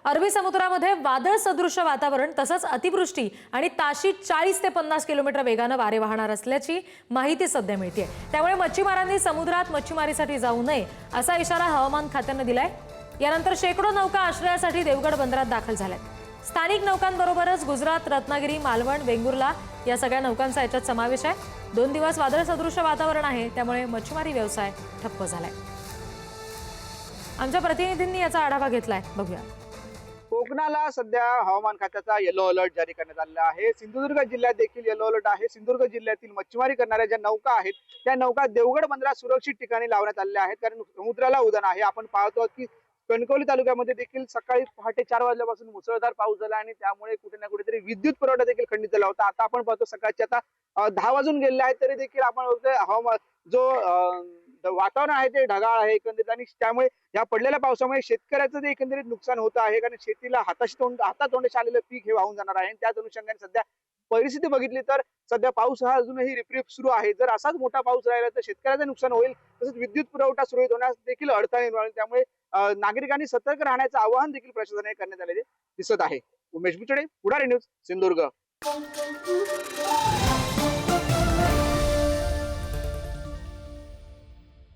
अरबी समुद्रामध्ये वादळ सदृश्य वातावरण तसंच अतिवृष्टी आणि ताशी 40 ते 50 किलोमीटर वेगाने वारे वाहणार असल्याची माहिती सध्या मिळते। त्यामुळे मच्छीमारांनी समुद्रात मच्छीमारीसाठी जाऊ नये असा इशारा हवामान खात्याने दिलाय। यानंतर शेकडो नौका आश्रयासाठी देवगड बंदरात दाखल झाल्यात। स्थानिक नौकांबरोबरच गुजरात, रत्नागिरी, मालवण, वेंगुर्ला या सगळ्या नौकांचा याच्यात समावेश आहे। 2 दिवस वादळ सदृश्य वातावरण आहे, त्यामुळे मच्छीमारी व्यवसाय ठप्प झालाय। आमच्या प्रतिनिधींनी याचा आढावा घेतलाय, बघूया। कोकणाला सध्या हवामान खात्याचा येलो अलर्ट जारी करण्यात आलेला आहे। सिंधुदुर्ग जिल्ह्यात देखील येलो अलर्ट आहे। सिंधुदुर्ग जिल्ह्यातील मच्छीमारी करणाऱ्या ज्या नौका आहेत त्या नौका देवगड बंदरात सुरक्षित ठिकाणी लावण्यात आलेल्या आहेत, कारण समुद्राला उधाण आहे। आपण पाहतो की कणकवली तालुक्यामध्ये देखील सकाळी पहाटे 4 वाजल्यापासून मुसळधार पाऊस झाला आणि त्यामुळे कुठे ना कुठेतरी विद्युत पुरवठा देखील खंडित झाला होता। आता आपण पाहतो सकाळचे आता 10 वाजून गेले आहेत, तरी देखील आपण बघतोय हवामान जो वातावरण आहे ते ढगाळ आहे एकंदरीत, आणि त्यामुळे या पडलेल्या पावसामुळे शेतकऱ्याचं जे एकंदरीत नुकसान होत आहे, कारण शेतीला हातातोंडाशी आलेलं पीक हे वाहून जाणार आहे। आणि त्याच अनुषंगाने सध्या परिस्थिती बघितली तर सध्या पाऊस हा अजूनही रिपरिप सुरू आहे। जर असाच मोठा पाऊस राहिला तर शेतकऱ्याचं नुकसान होईल, तसंच विद्युत पुरवठा सुरळीत होण्यास देखील अडथळा निर्माण होईल। त्यामुळे नागरिकांनी सतर्क राहण्याचं आवाहन देखील प्रशासनाने करण्यात आलेले दिसत आहे। उमेश बुचडे, पुढारी न्यूज, सिंधुदुर्ग।